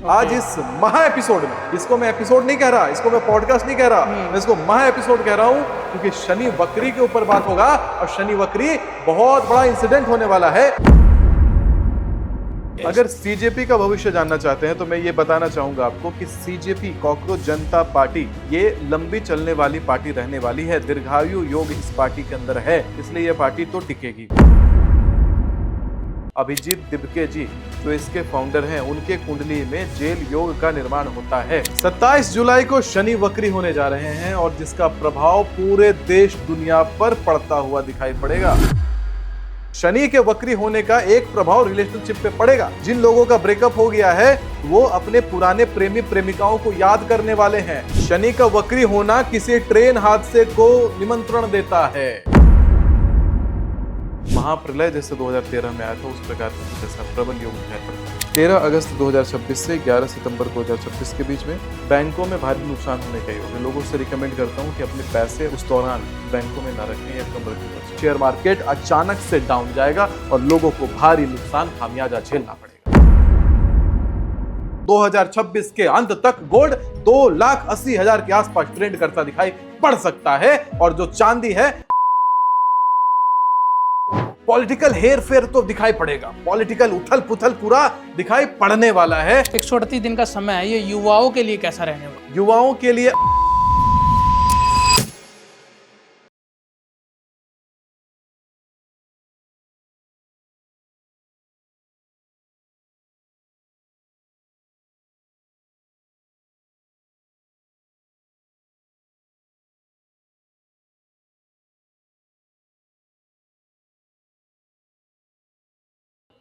आज इस महा एपिसोड में, इसको मैं एपिसोड नहीं कह रहा, इसको मैं पॉडकास्ट नहीं कह रहा, मैं इसको महा एपिसोड कह रहा हूं क्योंकि शनि वक्री के ऊपर बात होगा और शनि वक्री बहुत बड़ा इंसिडेंट होने वाला है। अगर सीजेपी का भविष्य जानना चाहते हैं तो मैं ये बताना चाहूंगा आपको कि सीजेपी कॉकरोच जनता पार्टी ये लंबी चलने वाली पार्टी रहने वाली है। दीर्घायु योग इस पार्टी के अंदर है, इसलिए ये पार्टी तो टिकेगी। अभिजीत दिबके जी जो इसके फाउंडर हैं, उनके कुंडली में जेल योग का निर्माण होता है। 27 जुलाई को शनि वक्री होने जा रहे हैं और जिसका प्रभाव पूरे देश दुनिया पर पड़ता हुआ दिखाई पड़ेगा। शनि के वक्री होने का एक प्रभाव रिलेशनशिप पे पड़ेगा। जिन लोगों का ब्रेकअप हो गया है वो अपने पुराने प्रेमी प्रेमिकाओं को याद करने वाले हैं। शनि का वक्री होना किसी ट्रेन हादसे को निमंत्रण देता है। महाप्रलय जैसे 2013 में आया था उस प्रकार का जैसा प्रबल योग दिखाई पड़ता है। 13 अगस्त 2026 से 11 सितंबर 2026 के बीच में बैंकों में भारी नुकसान होने का योग है। लोगों से रिकमेंड करता हूं कि अपने पैसे उस दौरान बैंकों में न रखें या कमर के ऊपर। शेयर मार्केट अचानक से डाउन जाएगा और लोगों को भारी नुकसान खामियाजा झेलना पड़ेगा। 2026 के अंत तक गोल्ड 2,80,000 के आसपास ट्रेंड करता दिखाई पड़ सकता है और जो चांदी है पॉलिटिकल हेर फेर तो दिखाई पड़ेगा, पॉलिटिकल उथल पुथल पूरा दिखाई पड़ने वाला है। 138 दिन का समय है, ये युवाओं के लिए कैसा रहने वाला? युवाओं के लिए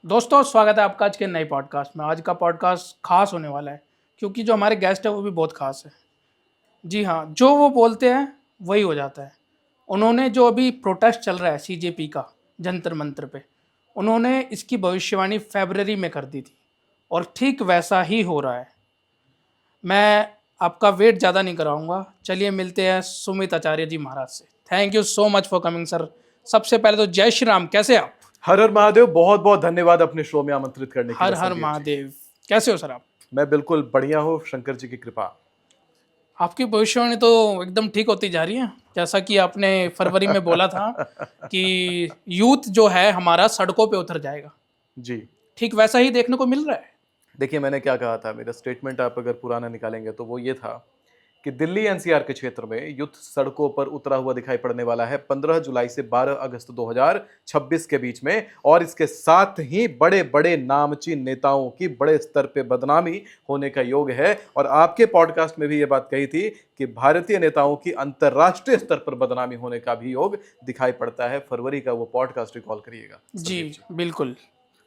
दोस्तों स्वागत है आपका आज के नए पॉडकास्ट में। आज का पॉडकास्ट खास होने वाला है क्योंकि जो हमारे गेस्ट है वो भी बहुत खास है। जी हाँ, जो वो बोलते हैं वही हो जाता है। उन्होंने जो अभी प्रोटेस्ट चल रहा है सीजेपी का जंतर मंतर पे, उन्होंने इसकी भविष्यवाणी फरवरी में कर दी थी और ठीक वैसा ही हो रहा है। मैं आपका वेट ज़्यादा नहीं कराऊंगा, चलिए मिलते हैं सुमित आचार्य जी महाराज से। Thank you so much for coming sir. सबसे पहले तो जय श्री राम, कैसे आप? हर हर महादेव, बहुत बहुत धन्यवाद अपने शो में आमंत्रित करने के लिए। हर हर महादेव। कैसे हो सर आप? मैं बिल्कुल बढ़िया हूँ, शंकर जी की कृपा। आपकी भविष्यवाणी तो एकदम ठीक होती जा रही है। जैसा कि आपने फरवरी में बोला था कि यूथ जो है हमारा सड़कों पे उतर जाएगा, जी ठीक वैसा ही देखने को मिल रहा है। देखिए, मैंने क्या कहा था, मेरा स्टेटमेंट आप अगर पुराना निकालेंगे तो वो ये था कि दिल्ली एनसीआर के क्षेत्र में युद्ध सड़कों पर उतरा हुआ दिखाई पड़ने वाला है 15 जुलाई से 12 अगस्त 2026 के बीच में। और इसके साथ ही बड़े बड़े नामचीन नेताओं की बड़े स्तर पे बदनामी होने का योग है। और आपके पॉडकास्ट में भी ये बात कही थी कि भारतीय नेताओं की अंतर्राष्ट्रीय स्तर पर बदनामी होने का भी योग दिखाई पड़ता है। फरवरी का वो पॉडकास्ट रिकॉल करिएगा। जी बिल्कुल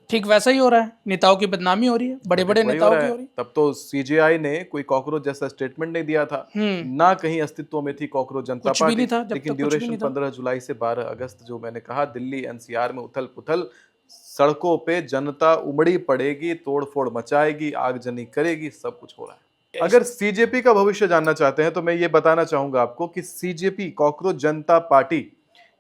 ठीक वैसा ही हो रहा है। नेताओं की बदनामी हो रही है, बड़े बड़े नेताओं की हो रही है। तब तो सीजेआई ने कोई कॉकरोच जैसा स्टेटमेंट नहीं दिया था, ना कहीं अस्तित्व में थी कॉकरोच जनता पार्टी। लेकिन ड्यूरेशन 15 जुलाई से 12 अगस्त जो मैंने कहा, दिल्ली एनसीआर में उथल पुथल, सड़कों पे जनता उमड़ी पड़ेगी, तोड़फोड़ मचाएगी, आगजनी करेगी, सब कुछ हो रहा है। अगर सीजेपी का भविष्य जानना चाहते हैं तो मैं ये बताना चाहूंगा आपको कि सीजेपी कॉकरोच जनता पार्टी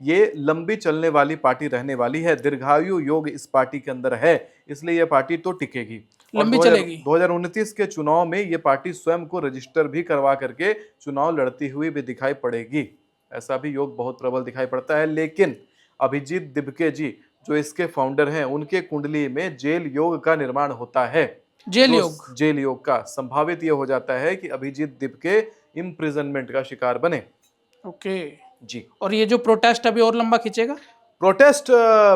ये लंबी चलने वाली पार्टी रहने वाली है। दीर्घायु योग इस पार्टी के अंदर है, इसलिए यह पार्टी तो टिकेगी, लंबी चलेगी। 2029 के चुनाव में ये पार्टी स्वयं को रजिस्टर भी करवा करके चुनाव लड़ती हुई भी दिखाई पड़ेगी। ऐसा भी योग बहुत प्रबल दिखाई पड़ता है। लेकिन अभिजीत दिबके जी जो इसके फाउंडर हैं, उनके कुंडली में जेल योग का निर्माण होता है। जेल योग का संभावित ये हो जाता है कि अभिजीत दिबके इम्प्रिजनमेंट का शिकार बने। ओके जी। और ये जो प्रोटेस्ट अभी और लंबा खींचेगा? प्रोटेस्ट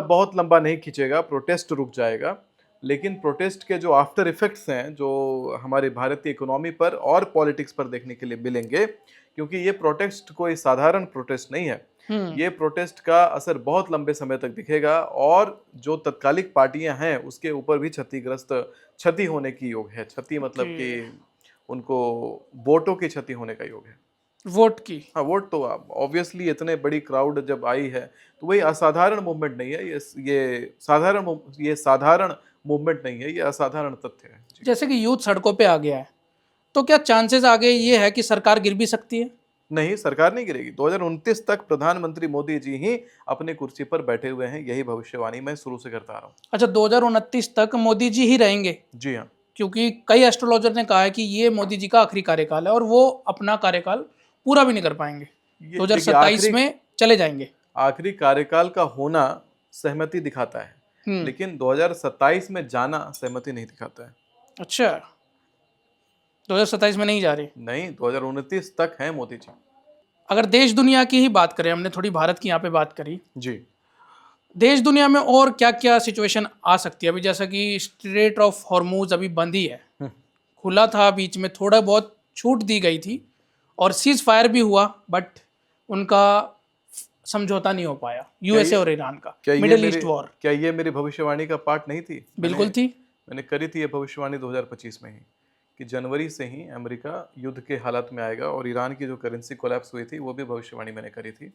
बहुत लंबा नहीं खींचेगा, प्रोटेस्ट रुक जाएगा। लेकिन प्रोटेस्ट के जो आफ्टर इफेक्ट्स हैं जो हमारे भारतीय इकोनॉमी पर और पॉलिटिक्स पर देखने के लिए मिलेंगे, क्योंकि ये प्रोटेस्ट कोई साधारण प्रोटेस्ट नहीं है। ये प्रोटेस्ट का असर बहुत लंबे समय तक दिखेगा और जो तत्कालिक पार्टियां हैं उसके ऊपर भी क्षति होने की योग है। क्षति मतलब कि उनको वोटों की क्षति होने का योग है। वोट की? हाँ, वोट तो ऑब्वियसली इतने बड़ी क्राउड जब आई है तो वही असाधारण मूवमेंट नहीं है। ये साधारण मूवमेंट नहीं है, ये असाधारण तथ्य है। जैसे कि यूथ सड़कों पे आ गया है तो क्या चांसेस आगे ये है कि सरकार गिर भी सकती है? नहीं, सरकार नहीं गिरेगी। 2029 तक प्रधानमंत्री मोदी जी ही अपनी कुर्सी पर बैठे हुए हैं, यही भविष्यवाणी मैं शुरू से करता आ रहा हूँ। अच्छा, 2029 तक मोदी जी ही रहेंगे? जी हाँ। क्योंकि कई एस्ट्रोलॉजर ने कहा है कि ये मोदी जी का आखिरी कार्यकाल है और वो अपना कार्यकाल पूरा भी नहीं कर पाएंगे, 2027 में चले जाएंगे। आखिरी कार्यकाल का होना सहमति दिखाता है, लेकिन 2027 में जाना सहमति नहीं दिखाता है। अच्छा, 2027 में नहीं जा रही? नहीं, 2029 तक है मोदी जी। अगर देश दुनिया की ही बात करें, हमने थोड़ी भारत की यहाँ पे बात करी जी, देश दुनिया में और क्या क्या सिचुएशन आ सकती है? अभी जैसा कि स्ट्रेट ऑफ हॉर्मूज अभी बंद ही है, खुला था, बीच में थोड़ा बहुत छूट दी गई थी और सीज फायर भी हुआ, बट उनका समझौता नहीं हो पाया यूएसए और ईरान का, मिडिल ईस्ट वॉर। क्या ये मेरी भविष्यवाणी का पार्ट नहीं थी? बिल्कुल थी, मैंने करी थी ये भविष्यवाणी 2025 में ही कि जनवरी से ही अमेरिका युद्ध के हालत में आएगा, और ईरान की जो करेंसी कोलैप्स हुई थी वो भी भविष्यवाणी मैंने करी थी।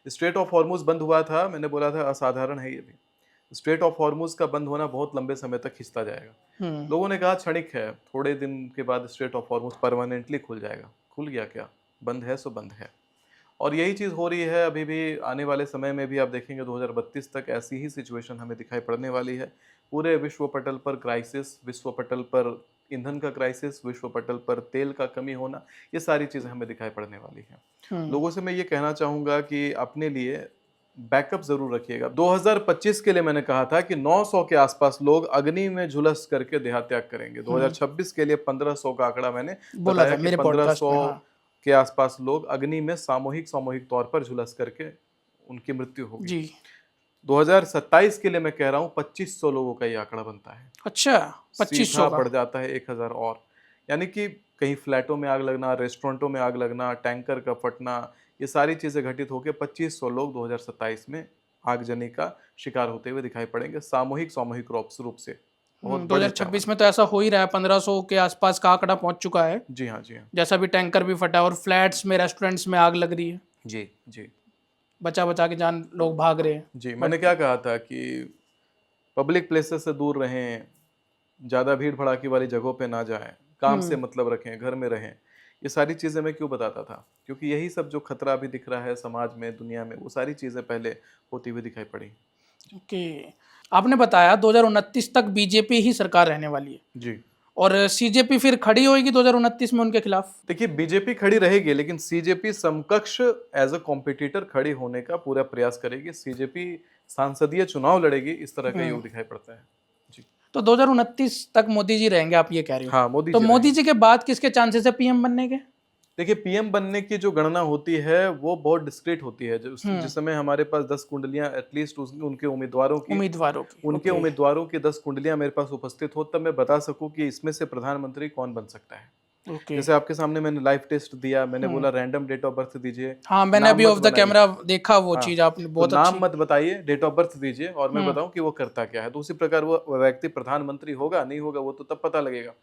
स्ट्रेट ऑफ हॉर्मूज बंद हुआ था, मैंने बोला था असाधारण है ये भी। स्ट्रेट ऑफ हॉर्मूज का बंद होना बहुत लंबे समय तक खिंचता जाएगा। लोगों ने कहा क्षणिक है, थोड़े दिन के बाद स्ट्रेट ऑफ हॉर्मूज परमानेंटली खुल जाएगा। खुल गया क्या? बंद है सो बंद है, और यही चीज़ हो रही है अभी भी। आने वाले समय में भी आप देखेंगे 2032 तक ऐसी ही सिचुएशन हमें दिखाई पड़ने वाली है। पूरे विश्व पटल पर क्राइसिस, विश्व पटल पर ईंधन का क्राइसिस, विश्व पटल पर तेल का कमी होना, ये सारी चीज़ें हमें दिखाई पड़ने वाली हैं। लोगों से मैं ये कहना चाहूँगा कि अपने लिए बैकअप जरूर रखिएगा। 2025 के लिए मैंने कहा था कि 900 के आसपास लोग अग्नि में झुलस करके देहात्याग करेंगे। 2026 के लिए 1500 का आंकड़ा मैंने बताया कि 1500 के आसपास लोग अग्नि में सामूहिक तौर पर झुलस करके उनकी मृत्यु होगी जी। 2027 के लिए मैं कह रहा हूँ 2500 लोगों का ये आंकड़ा बनता है। अच्छा, 2500 बढ़ जाता है 1000 और, यानी कि कहीं फ्लैटों में आग लगना, रेस्टोरेंटों में आग लगना, टैंकर का फटना, ये सारी चीजें घटित होकर 2500 लोग 2027 में आगजनी का शिकार होते हुए दिखाई पड़ेंगे, सामूहिक रूप से। 2026 में तो ऐसा हो ही रहा है, 1500 के आसपास का आंकड़ा पहुंच चुका है। जी हाँ, जी हाँ। जैसा भी टैंकर भी फटा और फ्लैट्स में, रेस्टोरेंट्स में आग लग रही है। जी जी, बचा के जान लोग भाग रहे हैं। जी, मैंने क्या कहा था कि पब्लिक प्लेसेस से दूर रहें, ज़्यादा भीड़ भड़ाकी वाली जगहों पे ना जाएं, काम से मतलब रखें, घर में रहें। ये सारी चीज़ें मैं क्यों बताता था? क्योंकि यही सब जो खतरा अभी दिख रहा है समाज में, दुनिया में, वो सारी चीज़ें पहले होती हुई दिखाई पड़ी। ओके, आपने बताया 2029 तक बीजेपी ही सरकार रहने वाली है जी, और सीजेपी फिर खड़ी होगी 2029 में उनके खिलाफ? देखिए, बीजेपी खड़ी रहेगी, लेकिन सीजेपी समकक्ष एज अ कॉम्पिटिटर खड़ी होने का पूरा प्रयास करेगी। सीजेपी सांसदीय चुनाव लड़ेगी, इस तरह का योग दिखाई पड़ता है जी। तो 2029 तक मोदी जी रहेंगे, आप ये कह रहे हो? हाँ, मोदी तो मोदी जी के बाद किसके चांसेस है पीएम बनने के? देखिए, पीएम बनने की जो गणना होती है वो बहुत डिस्क्रीट होती है। जिस समय हमारे पास 10 कुंडलियां एटलीस्ट उनके उम्मीदवारों की 10 कुंडलियां मेरे पास उपस्थित हो, तब मैं बता सकूं कि इसमें से प्रधानमंत्री कौन बन सकता है। जैसे आपके सामने मैंने लाइव टेस्ट दिया, मैंने बोला रैंडम डेट ऑफ बर्थ दीजिए। हाँ, मैंने अभी ऑफ द कैमरा देखा वो चीज, आपने बहुत नाम मत बताइए, डेट ऑफ बर्थ दीजिए और मैं बताऊं कि वो करता क्या है। तो उसी प्रकार वो व्यक्ति प्रधानमंत्री होगा नहीं होगा वो तो तब पता लगेगा।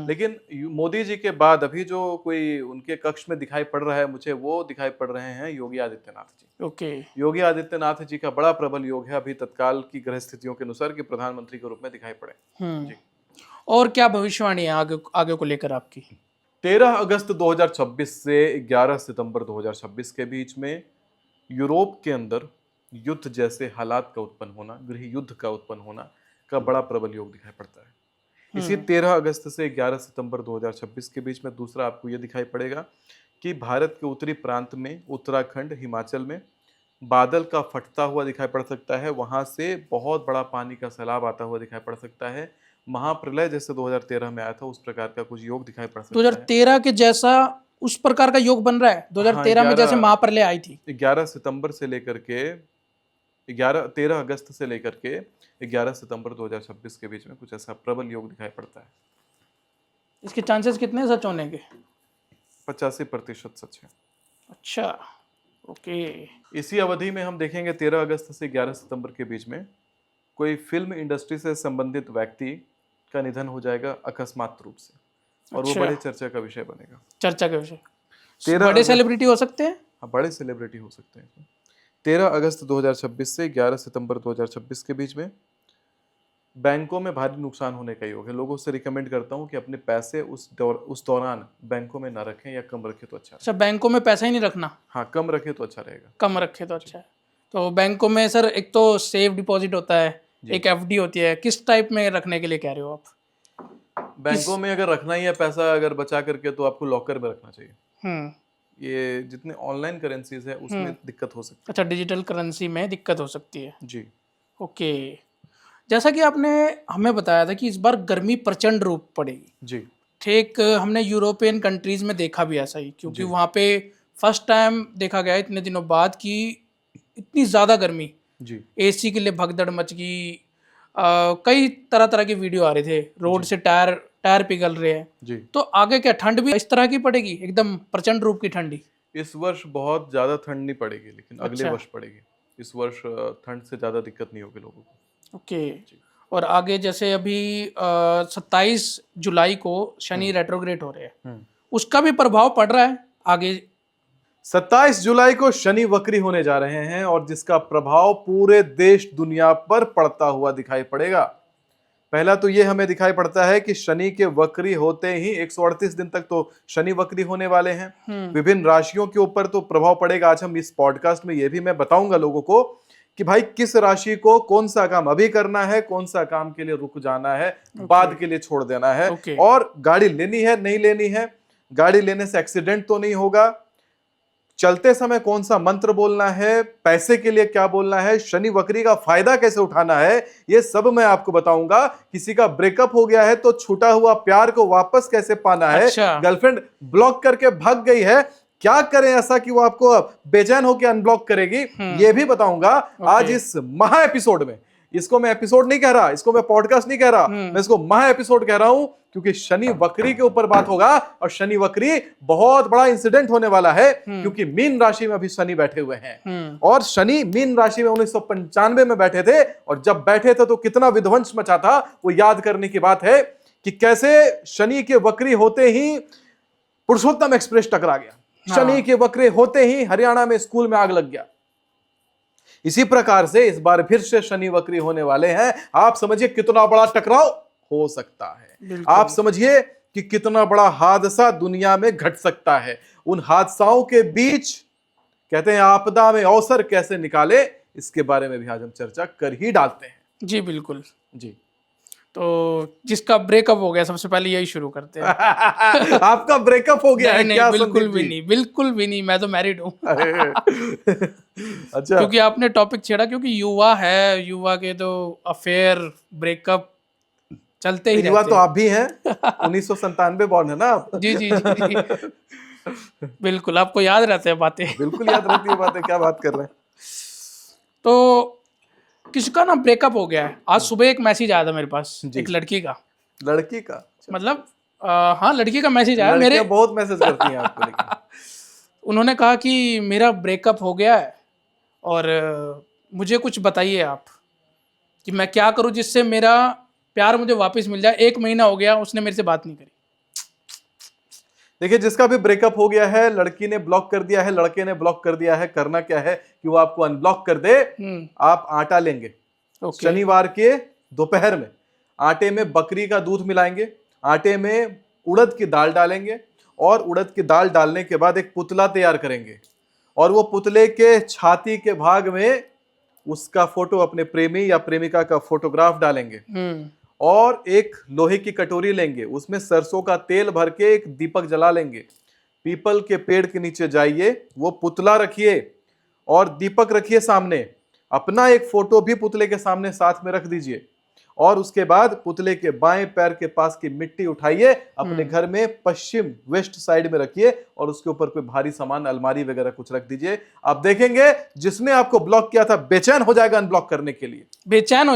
लेकिन मोदी जी के बाद अभी जो कोई उनके कक्ष में दिखाई पड़ रहा है मुझे, वो दिखाई पड़ रहे हैं योगी आदित्यनाथ जी। ओके, योगी आदित्यनाथ जी का बड़ा प्रबल योग है अभी तत्काल की ग्रह स्थितियों के अनुसार कि प्रधानमंत्री के रूप में दिखाई पड़े जी। और क्या भविष्यवाणी है आगे को लेकर आपकी? 13 अगस्त 2026 से 11 सितंबर 2026 के बीच में यूरोप के अंदर युद्ध जैसे हालात का उत्पन्न होना, गृह युद्ध का उत्पन्न होना का बड़ा प्रबल योग दिखाई पड़ता है। इसी 13 अगस्त से 11 सितंबर 2026 के बीच में दूसरा आपको यह दिखाई पड़ेगा कि भारत के उत्तरी प्रांत में, उत्तराखंड, हिमाचल में बादल का फटता हुआ दिखाई पड़ सकता है। वहां से बहुत बड़ा पानी का सैलाब आता हुआ दिखाई पड़ सकता है। महाप्रलय जैसे 2013 में आया था उस प्रकार का कुछ योग दिखाई पड़ सकता है। 2013 के जैसा उस प्रकार का योग बन रहा है 2013 में जैसे महाप्रलय आई थी। 11 सितंबर से लेकर के 13 अगस्त से लेकर के 11 सितंबर 2026 के बीच में कुछ ऐसा प्रबल योग दिखाई पड़ता है। इसके चांसेस कितने सच होने के? 85% सच है। अच्छा, ओके। इसी अवधि में हम देखेंगे 13 अगस्त से 11 सितंबर के बीच में कोई फिल्म इंडस्ट्री से संबंधित व्यक्ति का निधन हो जाएगा अकस्मात रूप से, और वो बड़े चर्चा का विषय बनेगा। चर्चा का विषय बड़े सेलिब्रिटी हो सकते हैं? हाँ, बड़े सेलिब्रिटी हो सकते हैं। 13 अगस्त 2026 से 11 सितंबर 2026 के बीच में बैंकों में भारी नुकसान होने का योग है। लोगों से रिकमेंड करता हूं कि अपने पैसे उस दौरान बैंकों में ना रखें या कम रखें तो अच्छा। अच्छा, बैंकों में पैसा ही नहीं रखना? हाँ, कम रखें तो अच्छा रहेगा। कम रखे तो अच्छा है। तो बैंकों में सर एक तो सेफ डिपॉजिट होता है, एक एफडी होती है, किस टाइप में रखने के लिए कह रहे हो आप? बैंकों में अगर रखना ही है पैसा अगर बचा करके तो आपको लॉकर में रखना चाहिए। ये जितने ऑनलाइन करेंसीज है उसमें दिक्कत हो सकती है। अच्छा, डिजिटल करेंसी में दिक्कत हो सकती है। जी ओके, जैसा कि आपने हमें बताया था कि इस बार गर्मी प्रचंड रूप पड़ेगी। जी ठीक, हमने यूरोपियन कंट्रीज में देखा भी ऐसा ही, क्योंकि वहाँ पे फर्स्ट टाइम देखा गया इतने दिनों बाद कि इतनी ज़्यादा गर्मी, जी एसी के लिए भगदड़ मच गई। कई तरह तरह के वीडियो आ रहे थे, रोड से टायर पिघल रहे हैं। जी तो आगे क्या ठंड भी इस तरह की पड़ेगी, एकदम प्रचंड रूप की ठंडी? इस वर्ष बहुत ज्यादा ठंड नहीं पड़ेगी, लेकिन अगले अच्छा। वर्ष पड़ेगी। इस वर्ष ठंड से ज्यादा दिक्कत नहीं होगी लोगों को। ओके, और आगे जैसे अभी 27 जुलाई को शनि रेट्रोग्रेड हो रहे हैं, उसका भी प्रभाव पड़ रहा है आगे। 27 जुलाई को शनि वक्री होने जा रहे हैं और जिसका प्रभाव पूरे देश दुनिया पर पड़ता हुआ दिखाई पड़ेगा। पहला तो ये हमें दिखाई पड़ता है कि शनि के वक्री होते ही 138 दिन तक तो शनि वक्री होने वाले हैं। विभिन्न राशियों के ऊपर तो प्रभाव पड़ेगा। आज हम इस पॉडकास्ट में ये भी मैं बताऊंगा लोगों को कि भाई किस राशि को कौन सा काम अभी करना है, कौन सा काम के लिए रुक जाना है, बाद के लिए छोड़ देना है, और गाड़ी लेनी है नहीं लेनी है, गाड़ी लेने से एक्सीडेंट तो नहीं होगा, चलते समय कौन सा मंत्र बोलना है, पैसे के लिए क्या बोलना है, शनि वक्री का फायदा कैसे उठाना है, ये सब मैं आपको बताऊंगा। किसी का ब्रेकअप हो गया है तो छूटा हुआ प्यार को वापस कैसे पाना है। अच्छा। गर्लफ्रेंड ब्लॉक करके भाग गई है, क्या करें ऐसा कि वो आपको बेचैन होकर अनब्लॉक करेगी, ये भी बताऊंगा आज इस महा एपिसोड में। इसको मैं एपिसोड नहीं कह रहा, इसको मैं पॉडकास्ट नहीं कह रहा, मैं इसको महा एपिसोड कह रहा हूं, क्योंकि शनि वक्री के ऊपर बात होगा। और शनि वक्री बहुत बड़ा इंसिडेंट होने वाला है, क्योंकि मीन राशि में अभी शनि बैठे हुए हैं। और शनि मीन राशि में 1995 में बैठे थे, और जब बैठे थे तो कितना विध्वंस मचा था, वो याद करने की बात है कि कैसे शनि के वक्री होते ही पुरुषोत्तम एक्सप्रेस टकरा गया। शनि के वक्रे होते ही हरियाणा में स्कूल में आग लग गया। इसी प्रकार से इस बार फिर से शनि वक्री होने वाले हैं। आप समझिए कितना बड़ा टकराव हो सकता है, आप समझिए कि कितना बड़ा हादसा दुनिया में घट सकता है। उन हादसाओं के बीच कहते हैं आपदा में अवसर कैसे निकाले, इसके बारे में भी आज हम चर्चा कर ही डालते हैं। जी बिल्कुल जी। तो जिसका ब्रेकअप हो गया, सबसे पहले यही शुरू करते हैं। आपका ब्रेकअप हो गया है क्या? बिल्कुल भी नहीं, बिल्कुल भी नहीं, मैं तो मैरिड हूँ। अच्छा, क्योंकि आपने टॉपिक छेड़ा, क्योंकि युवा है, युवा के तो अफेयर ब्रेकअप चलते ही युवा तो आप भी हैं। 1997 बॉर्न है ना आप? जी जी जी जी। बिल्कुल, आपको याद रहते हैं बातें। बिल्कुल याद रहती है बातें, क्या बात कर रहे हैं। तो किसका ना ब्रेकअप हो गया है। आज सुबह एक मैसेज आया था मेरे पास, एक लड़की का। लड़की का? मतलब हाँ, लड़की का मैसेज आया। मेरे बहुत मैसेज करती हैं आपको, लेकिन उन्होंने कहा कि मेरा ब्रेकअप हो गया है और मुझे कुछ बताइए आप कि मैं क्या करूं जिससे मेरा प्यार मुझे वापस मिल जाए। 1 महीना हो गया उसने मेरे से बात नहीं करी। देखिए, जिसका भी ब्रेकअप हो गया है, लड़की ने ब्लॉक कर दिया है, लड़के ने ब्लॉक कर दिया है, करना क्या है कि वो आपको अनब्लॉक कर दे। आप आटा लेंगे, शनिवार के दोपहर में आटे में बकरी का दूध मिलाएंगे, आटे में उड़द की दाल डालेंगे, और उड़द की दाल डालने के बाद एक पुतला तैयार करेंगे, और वो पुतले के छाती के भाग में उसका फोटो, अपने प्रेमी या प्रेमिका का फोटोग्राफ डालेंगे, और एक लोहे की कटोरी लेंगे, उसमें सरसों का तेल भर के एक दीपक जला लेंगे। पीपल के पेड़ के नीचे जाइए, वो पुतला रखिए और दीपक रखिए सामने, अपना एक फोटो भी पुतले के सामने साथ में रख दीजिए, और उसके बाद पुतले के बाएं पैर के पास की मिट्टी उठाइए, अपने घर में पश्चिम वेस्ट साइड में रखिए, और उसके ऊपर कोई भारी सामान, अलमारी वगैरह कुछ रख दीजिए। आप देखेंगे जिसने आपको ब्लॉक किया था बेचैन हो जाएगा अनब्लॉक करने के लिए, बेचैन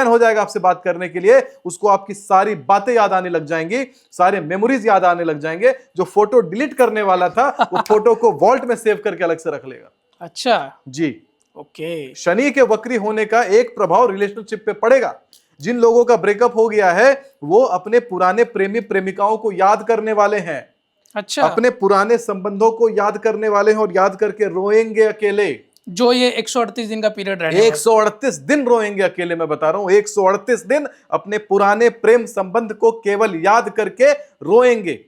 हो जाएगा आपसे बात करने के लिए। उसको आपकी सारी बातें याद आने लग जाएंगी, सारे मेमोरीज याद आने लग जाएंगे। जो फोटो डिलीट करने वाला था वो फोटो को वॉल्ट में सेव करके अलग से रख लेगा। अच्छा जी, ओके। शनि के वक्री होने का एक प्रभाव रिलेशनशिप पे पड़ेगा। जिन लोगों का ब्रेकअप हो गया है वो अपने पुराने प्रेमी प्रेमिकाओं को याद करने वाले हैं। अच्छा, अपने पुराने संबंधों को याद करने वाले हैं, और याद करके रोएंगे अकेले। जो ये 138 दिन का पीरियड रहेगा, 138 दिन रोएंगे अकेले, मैं बता रहा हूं 138 दिन अपने पुराने प्रेम संबंध को केवल याद करके रोएंगे,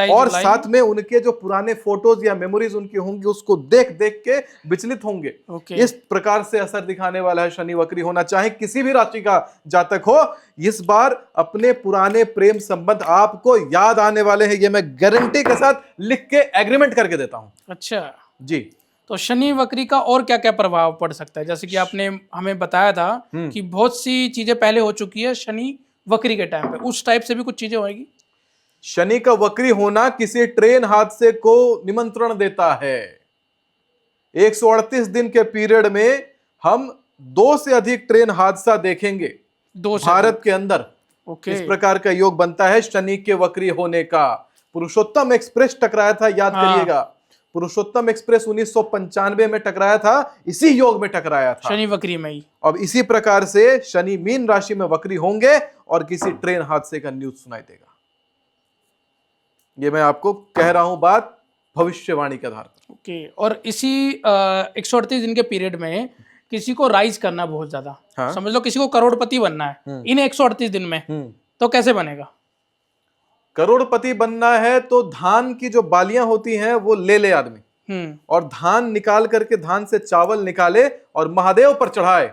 और साथ में उनके जो पुराने फोटोज या मेमोरीज उनकी होंगी उसको देख देख के विचलित होंगे। इस प्रकार से असर दिखाने वाला है शनि वक्री होना, चाहे किसी भी राशि का जातक हो। इस बार अपने पुराने प्रेम संबंध आपको याद आने वाले हैं, ये मैं गारंटी के साथ लिख के एग्रीमेंट करके देता हूं। अच्छा जी, तो शनि वक्री का और क्या क्या प्रभाव पड़ सकता है? जैसे कि आपने हमें बताया था कि बहुत सी चीजें पहले हो चुकी है शनि वक्री के टाइम पे, उस टाइप से भी कुछ चीजें होगी? शनि का वक्री होना किसी ट्रेन हादसे को निमंत्रण देता है। 138 दिन के पीरियड में हम 2 से अधिक ट्रेन हादसा देखेंगे भारत के अंदर। इस प्रकार का योग बनता है शनि के वक्री होने का। पुरुषोत्तम एक्सप्रेस टकराया था, याद करिएगा, पुरुषोत्तम एक्सप्रेस 1995 में टकराया था, इसी योग में टकराया था, शनि वक्री में ही। अब इसी प्रकार से शनि मीन राशि में वक्री होंगे और किसी ट्रेन हादसे का न्यूज सुनाई देगा। ये मैं आपको कह रहा हूं बात भविष्यवाणी के आधार पर। ओके, और इसी 138 दिन के पीरियड में किसी को राइज करना बहुत ज्यादा, समझ लो किसी को करोड़पति बनना है इन 138 दिन में, तो कैसे बनेगा? करोड़पति बनना है तो धान की जो बालियां होती हैं वो ले ले आदमी, और धान निकाल करके धान से चावल निकाले और महादेव पर चढ़ाए।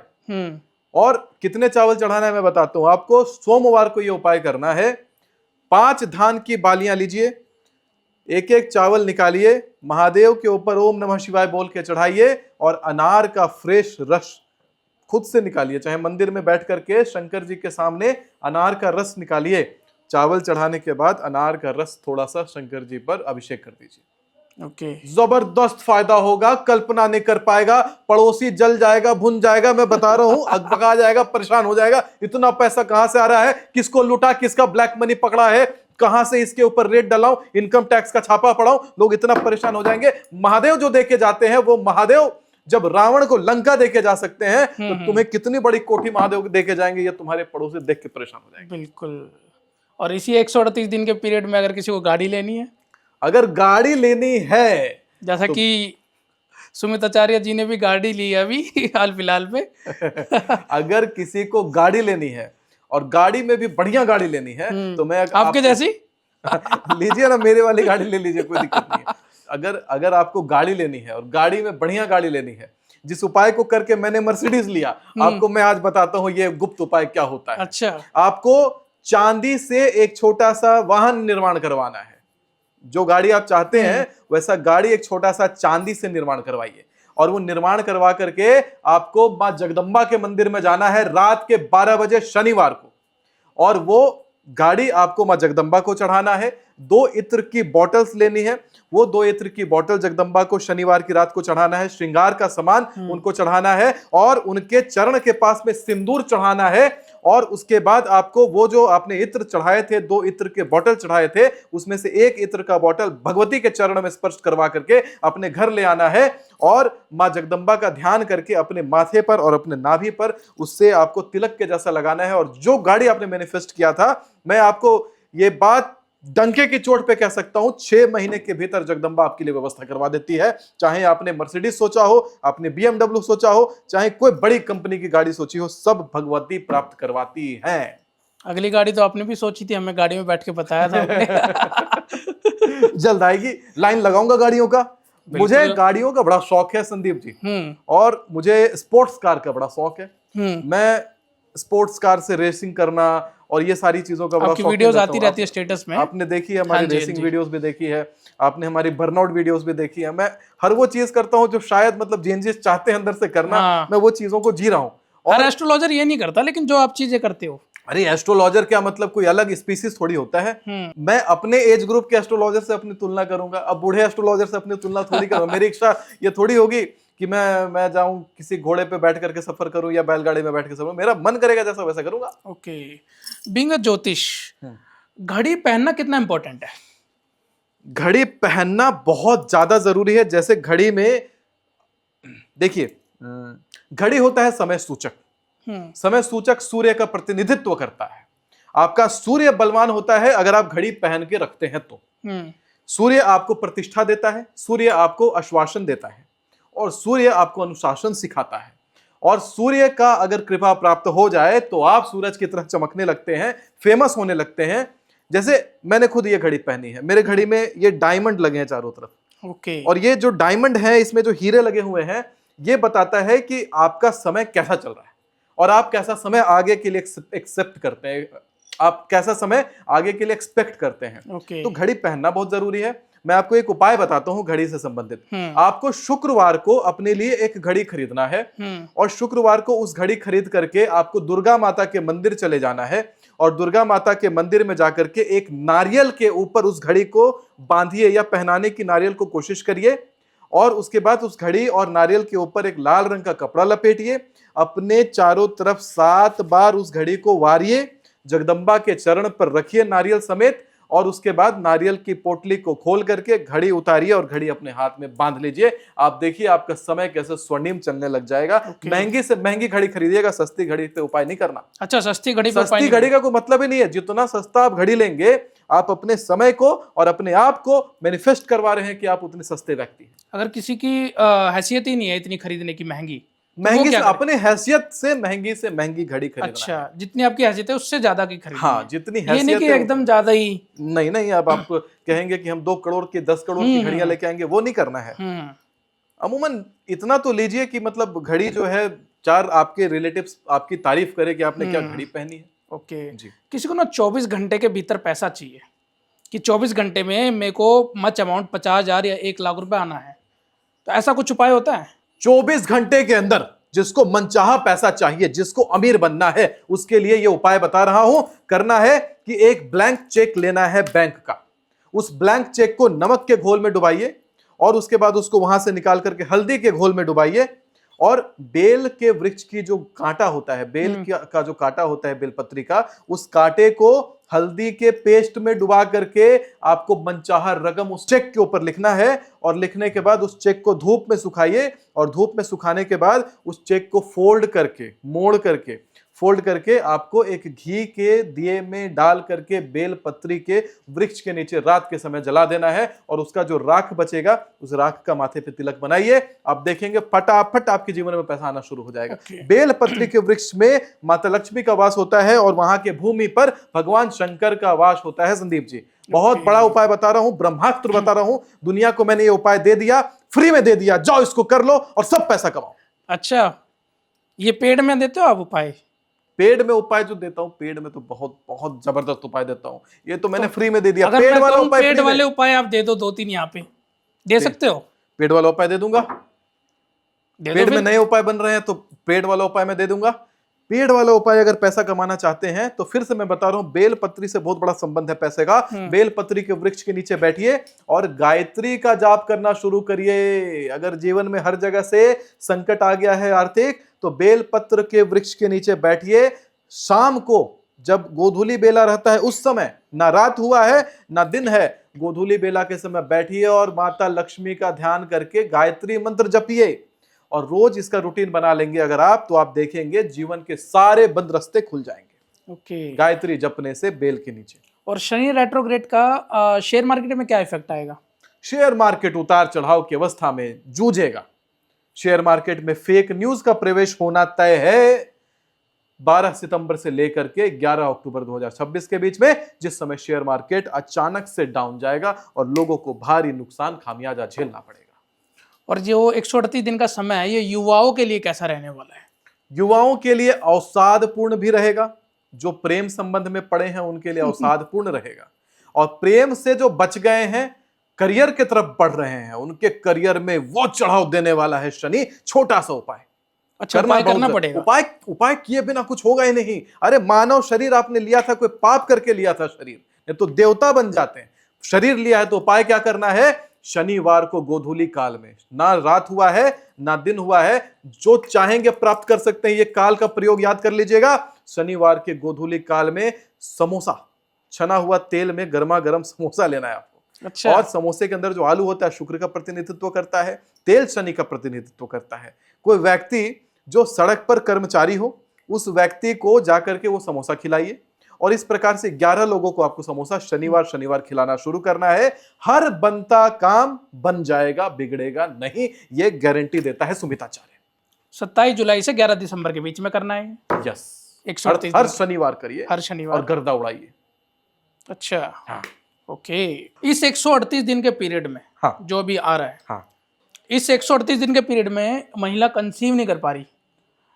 और कितने चावल चढ़ाना है मैं बताता हूं आपको। सोमवार को ये उपाय करना है। 5 धान की बालियां लीजिए, एक एक चावल निकालिए, महादेव के ऊपर ओम नमः शिवाय बोल के चढ़ाइए, और अनार का फ्रेश रस खुद से निकालिए, चाहे मंदिर में बैठ करके शंकर जी के सामने अनार का रस निकालिए। चावल चढ़ाने के बाद अनार का रस थोड़ा सा शंकर जी पर अभिषेक कर दीजिए। ओके, जबरदस्त फायदा होगा, कल्पना नहीं कर पाएगा। पड़ोसी जल जाएगा, भुन जाएगा, मैं बता रहा हूं, अगबगा जाएगा, परेशान हो जाएगा। इतना पैसा कहां से आ रहा है, किसको लूटा, किसका ब्लैक मनी पकड़ा है, कहां से इसके ऊपर रेट डलाऊं, इनकम टैक्स का छापा पड़ाऊं, लोग इतना परेशान हो जाएंगे। महादेव जो देके जाते हैं, वो महादेव जब रावण को लंका देके जा सकते हैं, तो तुम्हें कितनी बड़ी कोठी महादेव देके जाएंगे, ये तुम्हारे पड़ोसी देख के परेशान हो जाएंगे। बिल्कुल। और इसी 138 दिन के पीरियड में अगर किसी को गाड़ी लेनी है, अगर गाड़ी लेनी है, जैसा तो कि सुमित आचार्य जी ने भी गाड़ी ली है अभी हाल फिलहाल में अगर किसी को गाड़ी लेनी है और गाड़ी में भी बढ़िया गाड़ी लेनी है, तो मैं आपके जैसी लीजिए ना, मेरे वाली गाड़ी ले लीजिए, कोई दिक्कत नहीं है। अगर आपको गाड़ी लेनी है और गाड़ी में बढ़िया गाड़ी लेनी है, जिस उपाय को करके मैंने मर्सिडीज लिया, आपको मैं आज बताता हूं ये गुप्त उपाय क्या होता है। अच्छा, आपको चांदी से एक छोटा सा वाहन निर्माण करवाना है। जो गाड़ी आप चाहते हैं वैसा गाड़ी एक छोटा सा चांदी से निर्माण करवाइए, और वो निर्माण करवा करके आपको मां जगदम्बा के मंदिर में जाना है रात के 12 बजे शनिवार को, और वो गाड़ी आपको मां जगदम्बा को चढ़ाना है। 2 इत्र की बॉटल्स लेनी है, वो 2 इत्र की बॉटल जगदम्बा को शनिवार की रात को चढ़ाना है। श्रृंगार का सामान उनको चढ़ाना है, और उनके चरण के पास में सिंदूर चढ़ाना है। और उसके बाद आपको वो जो आपने इत्र चढ़ाए थे, 2 इत्र के बॉटल चढ़ाए थे, उसमें से 1 इत्र का बॉटल भगवती के चरण में स्पर्श करवा करके अपने घर ले आना है, और मां जगदम्बा का ध्यान करके अपने माथे पर और अपने नाभि पर उससे आपको तिलक के जैसा लगाना है। और जो गाड़ी आपने मैनिफेस्ट किया था, मैं आपको ये बात डंके की चोट पे कह सकता हूं, 6 महीने के भीतर जगदम्बा आपके लिए व्यवस्था करवा देती है। चाहे आपने मर्सिडीज सोचा हो, आपने BMW सोचा हो, चाहे कोई बड़ी कंपनी की गाड़ी सोची हो, सब भगवती प्राप्त करवाती हैं। अगली गाड़ी तो आपने भी सोची थी, हमें गाड़ी में बैठ के बताया था जल्द आएगी। लाइन लगाऊंगा गाड़ियों का। मुझे गाड़ियों का बड़ा शौक है संदीप जी, और मुझे स्पोर्ट्स कार का बड़ा शौक है। मैं स्पोर्ट्स कार से रेसिंग करना और ये सारी चीजों का बड़ा शौक। वीडियोस आती रहती है स्टेटस में, आपने देखी है हमारी रेसिंग वीडियोस भी देखी है, आपने हमारी बर्नआउट वीडियोस भी देखी है। मैं हर वो चीज करता हूं जो शायद मतलब जेएनजी चाहते हैं अंदर से करना, मैं वो चीजों को जी रहा हूं। और एस्ट्रोलॉजर ये नहीं करता, लेकिन जो आप चीजें करते हो। अरे एस्ट्रोलॉजर क्या मतलब कोई अलग स्पीसीज थोड़ी होता है। मैं अपने एज ग्रुप के एस्ट्रोलॉजर से अपनी तुलना करूंगा, अब बूढ़े एस्ट्रोलॉजर से अपनी तुलना थोड़ी करूंगा। मेरी इच्छा ये थोड़ी होगी कि मैं जाऊं किसी घोड़े पे बैठ करके सफर करूं या बैलगाड़ी में बैठ के सफर, मेरा मन करेगा जैसा वैसा करूंगा। ओके, बीइंग अ ज्योतिष, घड़ी पहनना कितना इंपॉर्टेंट है? घड़ी पहनना बहुत ज्यादा जरूरी है। जैसे घड़ी में देखिए, घड़ी होता है समय सूचक। समय सूचक सूर्य का प्रतिनिधित्व करता है। आपका सूर्य बलवान होता है अगर आप घड़ी पहन के रखते हैं तो। सूर्य आपको प्रतिष्ठा देता है, सूर्य आपको आश्वासन देता है, और सूर्य आपको अनुशासन सिखाता है। और सूर्य का अगर कृपा प्राप्त हो जाए तो आप सूरज की तरह चमकने लगते हैं, फेमस होने लगते हैं। जैसे मैंने खुद ये घड़ी पहनी है, मेरे घड़ी में ये डायमंड लगे हैं चारों तरफ। ओके। और ये जो डायमंड है, इसमें जो हीरे लगे हुए हैं, ये बताता है कि आपका समय कैसा चल रहा है और आप कैसा समय आगे के लिए एक्सेप्ट करते हैं, आप कैसा समय आगे के लिए एक्सपेक्ट करते हैं। तो घड़ी पहनना बहुत जरूरी है। मैं आपको एक उपाय बताता हूं घड़ी से संबंधित। आपको शुक्रवार को अपने लिए एक घड़ी खरीदना है और शुक्रवार को उस घड़ी खरीद करके आपको दुर्गा माता के मंदिर चले जाना है और दुर्गा माता के मंदिर में जाकर के एक नारियल के ऊपर उस घड़ी को बांधिए या पहनाने की नारियल को कोशिश करिए और उसके बाद उस घड़ी और नारियल के ऊपर एक लाल रंग का कपड़ा लपेटिए, अपने चारों तरफ 7 बार उस घड़ी को वारिए, जगदम्बा के चरण पर रखिए नारियल समेत और उसके बाद नारियल की पोटली को खोल करके घड़ी उतारिए और घड़ी अपने हाथ में बांध लीजिए। आप देखिए आपका समय कैसे स्वर्णिम चलने लग जाएगा। महंगी से महंगी घड़ी खरीदिएगा, सस्ती घड़ी पे उपाय नहीं करना। अच्छा, सस्ती घड़ी का कोई मतलब ही नहीं है। जितना सस्ता आप घड़ी लेंगे, आप अपने समय को और अपने आप को मैनिफेस्ट करवा रहे हैं कि आप उतने सस्ते व्यक्ति हैं। अगर किसी की हैसियत ही नहीं है इतनी खरीदने की महंगी से अपने हैसियत से महंगी घड़ी खरीदना। अच्छा, जितनी आपकी हैसियत है उससे ज्यादा की खरीदनी। हाँ, जितनी हैसियत ये नहीं कि एकदम ज्यादा ही। नहीं, अब आप कहेंगे कि हम 2 करोड़ की 10 करोड़ की घड़ियां लेके आएंगे, वो नहीं करना है। अमूमन इतना तो लीजिए कि मतलब घड़ी जो है 4 आपके रिलेटिव्स आपकी तारीफ करे कि आपने क्या घड़ी पहनी है। ओके जी। किसी को ना 24 घंटे के भीतर पैसा चाहिए कि 24 घंटे में मेरे को मच अमाउंट 50,000 या 1 लाख रुपए आना है, तो ऐसा कुछ उपाय होता है? 24 घंटे के अंदर जिसको मनचाहा पैसा चाहिए, जिसको अमीर बनना है, उसके लिए ये उपाय बता रहा हूं। करना है कि एक ब्लैंक चेक लेना है बैंक का। उस ब्लैंक चेक को नमक के घोल में डुबाइए और उसके बाद उसको वहां से निकाल करके हल्दी के घोल में डुबाइए और बेल के वृक्ष की जो कांटा होता है, बेल का जो कांटा होता है बेलपत्री का, उस कांटे को हल्दी के पेस्ट में डुबा करके आपको मनचाहा रकम उस चेक के ऊपर लिखना है और लिखने के बाद उस चेक को धूप में सुखाइए और धूप में सुखाने के बाद उस चेक को फोल्ड करके आपको एक घी के दिए में डाल करके बेलपत्री के वृक्ष के नीचे रात के समय जला देना है और उसका जो राख बचेगा उस राख का माथे पे तिलक बनाइए। आप देखेंगे फटाफट आपके जीवन में पैसा आना शुरू हो जाएगा। बेलपत्री के वृक्ष में माता लक्ष्मी का वास होता है और वहां के भूमि पर भगवान शंकर का वास होता है। संदीप जी, बहुत बड़ा उपाय बता रहा हूं, ब्रह्मास्त्र बता रहा हूं। दुनिया को मैंने ये उपाय दे दिया, फ्री में दे दिया, जाओ इसको कर लो और सब पैसा कमाओ। अच्छा, ये पेड़ में देते हो आप उपाय? पेड में उपाय जो देता हूं, पेड में तो बहुत बहुत जबरदस्त उपाय देता हूं। ये तो मैंने फ्री में दे दिया। अगर पेड वाला उपाय, पेड वाले उपाय आप दे दो 2-3 यहाँ पे दे सकते हो। पेड वाला उपाय दे दूंगा। पेड में नए उपाय बन रहे हैं तो पेड वाला उपाय मैं दे दूंगा। पेड़ वाला उपाय अगर पैसा कमाना चाहते हैं तो फिर से मैं बता रहा हूं, बेलपत्री से बहुत बड़ा संबंध है पैसे का। बेलपत्री के वृक्ष के नीचे बैठिए और गायत्री का जाप करना शुरू करिए। अगर जीवन में हर जगह से संकट आ गया है आर्थिक, तो बेलपत्र के वृक्ष के नीचे बैठिए। शाम को जब गोधूली बेला रहता है, उस समय ना रात हुआ है ना दिन है, गोधूली बेला के समय बैठिए और माता लक्ष्मी का ध्यान करके गायत्री मंत्र जपिए और रोज इसका रूटीन बना लेंगे अगर आप, तो आप देखेंगे जीवन के सारे बंद रास्ते खुल जाएंगे। गायत्री जपने से बेल के नीचे। और शनि रेट्रोग्रेड का शेयर मार्केट में क्या इफेक्ट आएगा? शेयर मार्केट उतार चढ़ाव की अवस्था में जूझेगा। शेयर मार्केट में फेक न्यूज का प्रवेश होना तय है 12 सितंबर से लेकर के 11 अक्टूबर 2026 के बीच में, जिस समय शेयर मार्केट अचानक से डाउन जाएगा और लोगों को भारी नुकसान खामियाजा झेलना पड़ेगा। और जो 138 दिन का समय है, ये युवाओं के लिए कैसा रहने वाला है? युवाओं के लिए अवसादपूर्ण भी रहेगा। जो प्रेम संबंध में पड़े हैं उनके लिए अवसादपूर्ण रहेगा और प्रेम से जो बच गए हैं, करियर की तरफ बढ़ रहे हैं, उनके करियर में वो चढ़ाव देने वाला है शनि। छोटा सा उपाय करना पड़ेगा। उपाय किए बिना कुछ होगा ही नहीं। अरे मानव शरीर आपने लिया था, कोई पाप करके लिया था शरीर, ये तो देवता बन जाते हैं। शरीर लिया है तो उपाय क्या करना है? शनिवार को गोधूली काल में, ना रात हुआ है ना दिन हुआ है, जो चाहेंगे प्राप्त कर सकते हैं। ये काल का प्रयोग याद कर लीजिएगा। शनिवार के गोधूली काल में समोसा, छना हुआ तेल में गर्मा गर्म समोसा लेना है आपको। अच्छा। और समोसे के अंदर जो आलू होता है शुक्र का प्रतिनिधित्व करता है, तेल शनि का प्रतिनिधित्व करता है। कोई व्यक्ति जो सड़क पर कर्मचारी हो, उस व्यक्ति को जाकर के वो समोसा खिलाइए और इस प्रकार से 11 लोगों को आपको समोसा शनिवार खिलाना शुरू करना है। हर बनता काम बन जाएगा, बिगड़ेगा नहीं, ये गारंटी देता है सुमिताचार्य। 27 जुलाई से 11 दिसंबर के बीच में करना है। यस, 138 हर शनिवार करिए, हर शनिवार और गर्दा उड़ाइए। अच्छा, हाँ। ओके। इस 138 दिन के पीरियड में, हाँ, जो अभी आ रहा है, हाँ, इस 138 दिन के पीरियड में महिला कंसीव नहीं कर पा रही,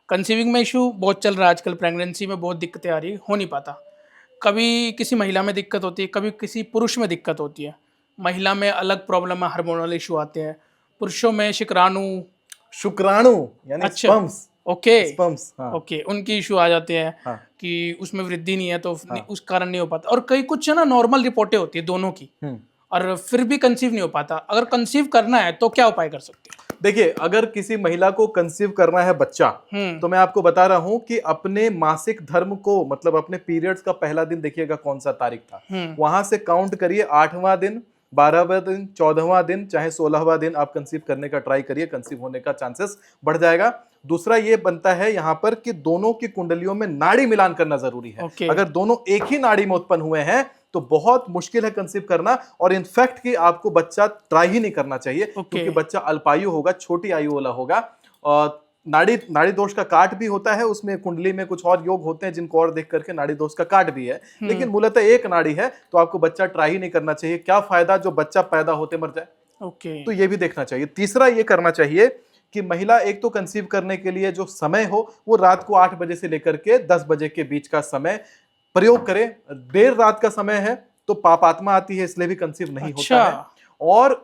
कंसीविंग में इशू बहुत चल रहा है आजकल, प्रेगनेंसी में बहुत दिक्कतें आ रही, हो नहीं पाता। कभी किसी महिला में दिक्कत होती है, कभी किसी पुरुष में दिक्कत होती है। महिला में अलग प्रॉब्लम है, हार्मोनल इशू आते हैं। पुरुषों में शुक्राणु यानी अच्छा, स्पर्म्स, ओके स्पर्म्स, हाँ, ओके, उनकी इशू आ जाते हैं। हाँ, कि उसमें वृद्धि नहीं है तो उस कारण नहीं हो पाता। और कई कुछ है ना नॉर्मल रिपोर्टें होती है दोनों की, और फिर भी कंसीव नहीं हो पाता। अगर कंसीव करना है तो क्या उपाय कर सकते हैं? देखिए, अगर किसी महिला को कंसीव करना है बच्चा, तो मैं आपको बता रहा हूं कि अपने मासिक धर्म को, मतलब अपने पीरियड्स का पहला दिन देखिएगा कौन सा तारीख था, वहां से काउंट करिए, 8वां दिन, 12वां दिन, 14वां दिन, चाहे 16वां दिन आप कंसीव करने का ट्राई करिए, कंसीव होने का चांसेस बढ़ जाएगा। दूसरा ये बनता है यहाँ पर कि दोनों की कुंडलियों में नाड़ी मिलान करना जरूरी है। अगर दोनों एक ही नाड़ी में उत्पन्न हुए हैं तो बहुत मुश्किल है कंसीव करना, और इनफैक्ट कि आपको बच्चा ट्राई ही नहीं करना चाहिए, क्योंकि बच्चा अल्पायु होगा, छोटी आयु वाला होगा। और नाड़ी दोष का काट भी होता है, उसमें कुंडली में कुछ और योग होते हैं जिनको और देख करके नाड़ी दोष का काट भी है, लेकिन मूलतः एक नाड़ी है, तो आपको बच्चा ट्राई ही नहीं करना चाहिए। क्या फायदा जो बच्चा पैदा होते मर जाए। तो ये भी देखना चाहिए। तीसरा ये करना चाहिए कि महिला एक तो कंसीव करने के लिए जो समय हो वो रात को 8 बजे से लेकर के 10 बजे के बीच का समय प्रयोग करे। देर रात का समय है तो पापात्मा आती है, इसलिए भी कंसीव नहीं होता है। और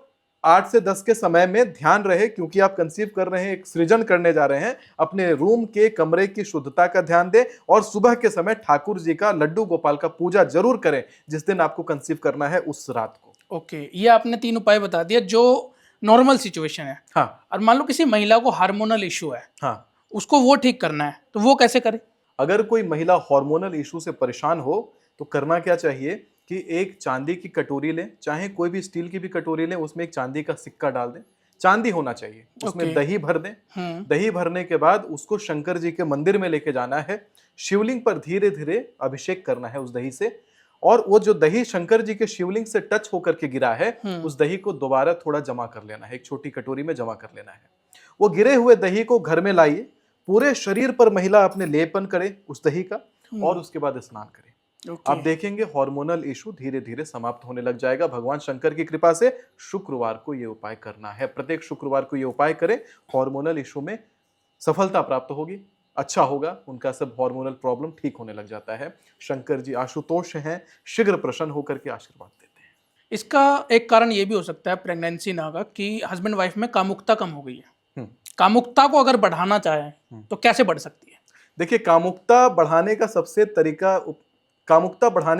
8 से 10 के समय में ध्यान रहे, क्योंकि आप कंसीव कर रहे हैं, एक सृजन करने जा रहे हैं, अपने रूम के कमरे की शुद्धता का ध्यान दें, और सुबह के समय ठाकुर जी का, लड्डू गोपाल का पूजा जरूर करें जिस दिन आपको कंसीव करना है उस रात को। ओके, ये आपने 3 उपाय बता दिया जो नॉर्मल सिचुएशन है। हाँ। और मान लो किसी महिला को हार्मोनल इशू है, हाँ, उसको वो ठीक करना है, तो वो कैसे करे? अगर कोई महिला हार्मोनल इशू से परेशान हो तो करना क्या चाहिए कि एक चांदी की कटोरी लें, चाहे कोई भी स्टील की भी कटोरी लें, उसमें एक चांदी का सिक्का डाल दें, चांदी होना चाहिए, उसमें दही भर दें। दही भरने के बाद उसको शंकर जी के मंदिर में लेके जाना है, शिवलिंग पर धीरे धीरे अभिषेक करना है उस दही से, और वो जो दही शंकर जी के शिवलिंग से टच होकर के गिरा है, उस दही को दोबारा थोड़ा जमा कर लेना है, एक छोटी कटोरी में जमा कर लेना है। वो गिरे हुए दही को घर में लाइए, पूरे शरीर पर महिला अपने लेपन करे उस दही का, और उसके बाद स्नान करे। आप देखेंगे हार्मोनल इशू धीरे धीरे समाप्त होने लग जाएगा। भगवान शंकर की कृपा से शुक्रवार को ये उपाय करना है, प्रत्येक शुक्रवार को ये उपाय करें, हार्मोनल इशू में सफलता प्राप्त होगी, अच्छा होगा, उनका सब हार्मोनल प्रॉब्लम ठीक होने लग जाता है। शंकर जी आशुतोष हैं, शीघ्र प्रसन्न होकर के आशीर्वाद देते हैं। इसका एक कारण ये भी हो सकता है प्रेगनेंसी ना का, कि हस्बैंड वाइफ में कामुकता कम हो गई है। कामुकता को अगर बढ़ाना चाहे तो कैसे बढ़ सकती है? देखिए, कामुकता बढ़ाने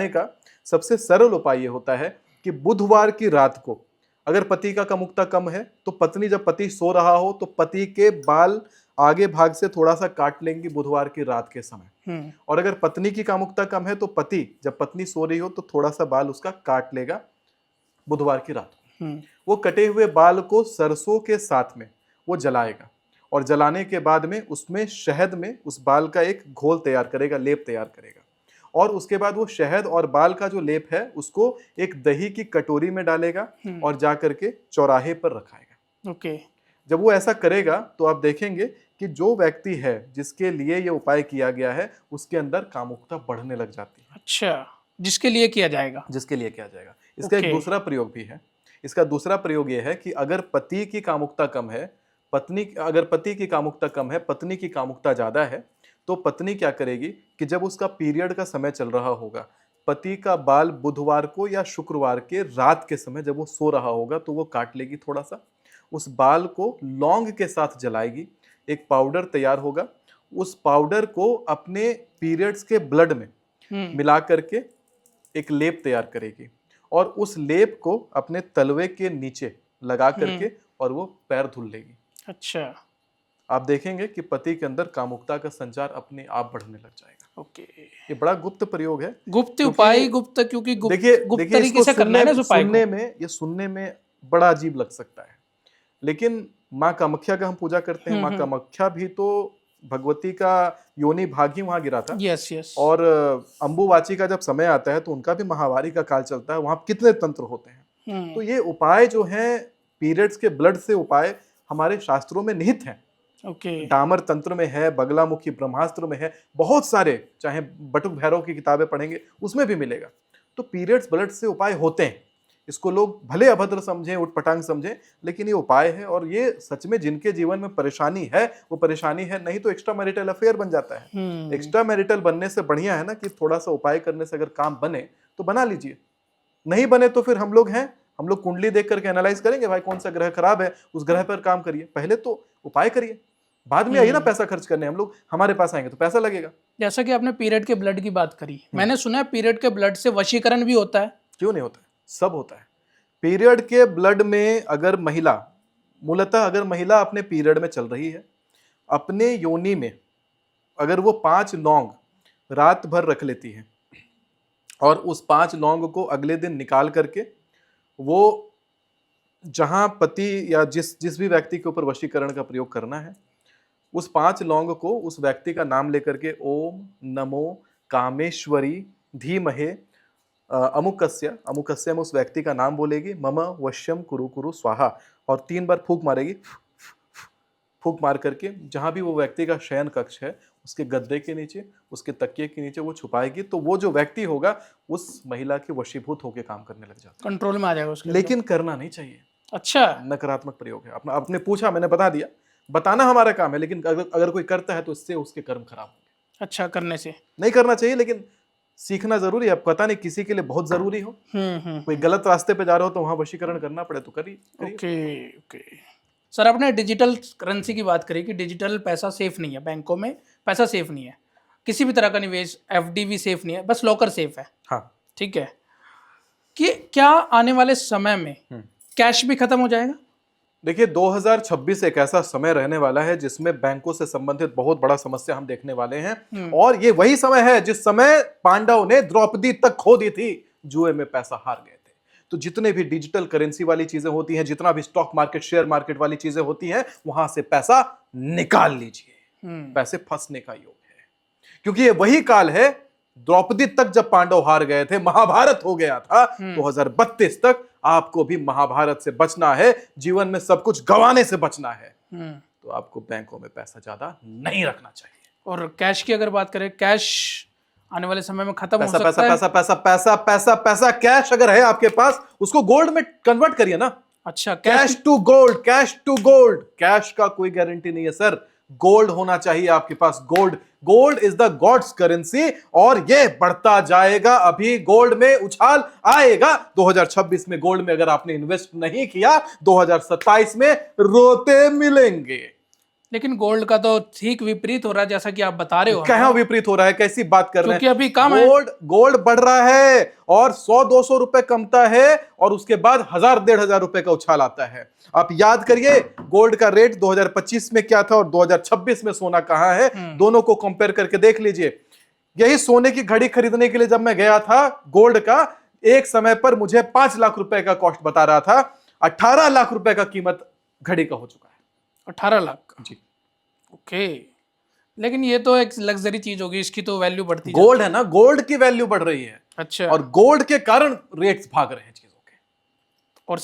का सबसे सरल उपाय ये होता है कि बुधवार की रात को, अगर पति का कामुकता कम है तो पत्नी, जब पति सो रहा हो तो पति के बाल आगे भाग से थोड़ा सा काट लेंगी बुधवार की रात के समय। और अगर पत्नी की कामुकता कम है तो पति, जब पत्नी सो रही हो तो थोड़ा सा बाल उसका काट लेगा बुधवार की रात को। वो कटे हुए बाल को सरसों के साथ में वो जलाएगा, और जलाने के बाद में उसमें शहद में उस बाल का एक घोल तैयार करेगा, लेप तैयार करेगा, और उसके बाद वो शहद और बाल का जो लेप है उसको एक दही की कटोरी में डालेगा और जाकर के चौराहे पर रखाएगा। ओके। जब वो ऐसा करेगा तो आप देखेंगे कि जो व्यक्ति है जिसके लिए ये उपाय किया गया है उसके अंदर कामुकता बढ़ने लग जाती है। अच्छा, जिसके लिए किया जाएगा। इसका एक दूसरा प्रयोग भी है। इसका दूसरा प्रयोग ये है कि अगर पति की कामुकता कम है, पति की कामुकता कम है, पत्नी की कामुकता ज्यादा है, तो पत्नी क्या करेगी कि जब उसका पीरियड का समय चल रहा होगा, पति का बाल बुधवार को या शुक्रवार के रात के समय जब वो सो रहा होगा तो वो काट लेगी, थोड़ा सा उस बाल को लौंग के साथ जलाएगी, एक पाउडर तैयार होगा, उस पाउडर को अपने पीरियड्स के ब्लड में मिला करके एक लेप तैयार करेगी, और उस लेप को अपने तलवे के नीचे लगा करके और वो पैर धुल लेगी। अच्छा, आप देखेंगे कि पति के अंदर कामुकता का संचार अपने आप बढ़ने लग जाएगा। ओके। ये बड़ा गुप्त प्रयोग है, गुप्त उपाय, क्योंकि देखिए तरीके से करना है ना, सुनने में बड़ा अजीब लग सकता है, लेकिन माँ कामाख्या का हम पूजा करते हैं। माँ कामाख्या भी तो भगवती का योनि भाग ही वहां गिरा था। Yes yes. और अंबुवाची का जब समय आता है तो उनका भी महावारी का काल चलता है, वहां कितने तंत्र होते हैं। तो ये उपाय जो हैं पीरियड्स के ब्लड से उपाय हमारे शास्त्रों में निहित हैं। डामर तंत्र में है, बगलामुखी ब्रह्मास्त्र में है, बहुत सारे, चाहे बटुक भैरव की किताबें पढ़ेंगे उसमें भी मिलेगा। तो पीरियड्स ब्लड से उपाय होते हैं, इसको लोग भले अभद्र समझें, उटपटांग समझें, लेकिन ये उपाय है। और ये सच में जिनके जीवन में परेशानी है वो परेशानी है, नहीं तो एक्स्ट्रा मैरिटल अफेयर बन जाता है। एक्स्ट्रा मैरिटल बनने से बढ़िया है ना कि थोड़ा सा उपाय करने से अगर काम बने तो बना लीजिए, नहीं बने तो फिर हम लोग कुंडली देख करके एनालाइज करेंगे, भाई कौन सा ग्रह खराब है, उस ग्रह पर काम करिए। पहले तो उपाय करिए, बाद में आइए ना पैसा खर्च करने। हम लोग हमारे पास आएंगे तो पैसा लगेगा। जैसा कि आपने पीरियड के ब्लड की बात करी, मैंने सुना है पीरियड के ब्लड से वशीकरण भी होता है। क्यों नहीं होता है, सब होता है। पीरियड के ब्लड में अगर महिला, मूलतः अगर महिला अपने पीरियड में चल रही है, अपने योनि में अगर वो 5 लौंग रात भर रख लेती है और उस 5 लौंग को अगले दिन निकाल करके वो जहां पति या जिस भी व्यक्ति के ऊपर वशीकरण का प्रयोग करना है, उस 5 लौंग को उस व्यक्ति का नाम लेकर के ओम नमो कामेश्वरी धीमहे अमुकस्य में उस व्यक्ति का नाम बोलेगी, मम वश्यम कुरु कुरु स्वाहा, और 3 बार फूंक मारेगी। फूंक मार करके जहां भी वो व्यक्ति का शयन कक्ष है उसके गद्दे के नीचे, उसके तकिए के नीचे वो छुपाएगी, तो वो जो व्यक्ति होगा उस महिला के वशीभूत होकर काम करने लग जाता है, कंट्रोल में आ जाएगा उसके। लेकिन करना नहीं चाहिए। अच्छा, नकारात्मक प्रयोग है। आपने पूछा, मैंने बता दिया, बताना हमारा काम है, लेकिन अगर कोई करता है तो इससे उसके कर्म खराब होंगे। अच्छा, करने से नहीं करना चाहिए, लेकिन सीखना जरूरी है। पता नहीं किसी के लिए बहुत जरूरी हो, कोई गलत रास्ते पे जा रहा हो तो वहां वशीकरण करना पड़े तो करिए। ओके। सर, आपने डिजिटल करेंसी की बात करी कि डिजिटल पैसा सेफ नहीं है, बैंकों में पैसा सेफ नहीं है, किसी भी तरह का निवेश एफडी भी सेफ नहीं है, बस लॉकर सेफ है। हाँ, ठीक है। कि क्या आने वाले समय में कैश भी खत्म हो जाएगा? देखिए, 2026 एक ऐसा समय रहने वाला है जिसमें बैंकों से संबंधित बहुत बड़ा समस्या हम देखने वाले हैं। और ये वही समय है जिस समय पांडव ने द्रौपदी तक खो दी थी, जुए में पैसा हार गए थे। तो जितने भी डिजिटल करेंसी वाली चीजें होती हैं, जितना भी स्टॉक मार्केट, शेयर मार्केट वाली चीजें होती हैं, वहां से पैसा निकाल लीजिए। पैसे फंसने का योग है, क्योंकि ये वही काल है। द्रौपदी तक जब पांडव हार गए थे, महाभारत हो गया था, 2032 तक आपको भी महाभारत से बचना है, जीवन में सब कुछ गंवाने से बचना है। तो आपको बैंकों में पैसा ज्यादा नहीं रखना चाहिए। और कैश की अगर बात करें, कैश आने वाले समय में खत्म हो सकता है। पैसा पैसा पैसा पैसा पैसा कैश अगर है आपके पास, उसको गोल्ड में कन्वर्ट करिए ना। अच्छा, cash to gold, cash to gold. Cash का कोई गारंटी नहीं है सर, गोल्ड होना चाहिए आपके पास। Gold is the God's currency, और ये बढ़ता जाएगा। अभी गोल्ड में उछाल आएगा। 2026 में गोल्ड में अगर आपने इन्वेस्ट नहीं किया, 2027 में रोते मिलेंगे। लेकिन गोल्ड का तो ठीक विपरीत हो रहा है, जैसा कि आप बता रहे हो। कहां विपरीत हो रहा है, कैसी बात कर रहे हैं? क्योंकि अभी कम है। गोल्ड बढ़ रहा है और 100-200 रुपए कमता है, और उसके बाद 1000-1500 रुपए का उछाल आता है। आप याद करिए गोल्ड का रेट 2025 में क्या था और 2026 में सोना कहां है, दोनों को कंपेयर करके देख लीजिए। यही सोने की घड़ी खरीदने के लिए जब मैं गया था, गोल्ड का एक समय पर मुझे 5 लाख रुपए का कॉस्ट बता रहा था, 18 लाख रुपए का कीमत घड़ी का हो चुका है। 18 लाख जी। ओके। लेकिन ये तो एक लग्जरी चीज होगी, इसकी तो वैल्यू बढ़ती है। गोल्ड है ना, गोल्ड की वैल्यू बढ़ रही है। अच्छा। और गोल्ड के कारण रेट्स भाग रहे हैं चीजों के। और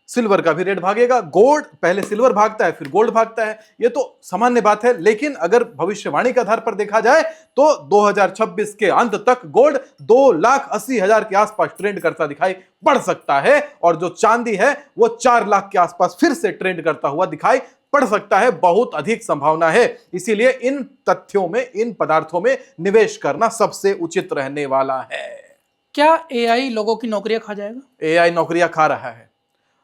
सिल्वर का भी रेट भागेगा। गोल्ड पहले सिल्वर भागता है, फिर गोल्ड भागता है, ये तो सामान्य बात है। लेकिन अगर भविष्यवाणी के आधार पर देखा जाए तो 2026 के अंत तक गोल्ड 2,80,000 के आसपास ट्रेंड करता दिखाई पड़ सकता है, और जो चांदी है वो 4 लाख के आसपास फिर से ट्रेंड करता हुआ दिखाई पड़ सकता है। बहुत अधिक संभावना है, इसीलिए इन तथ्यों में, इन पदार्थों में निवेश करना सबसे उचित रहने वाला है। क्या एआई लोगों की नौकरियां खा जाएगा? एआई नौकरियां खा रहा है,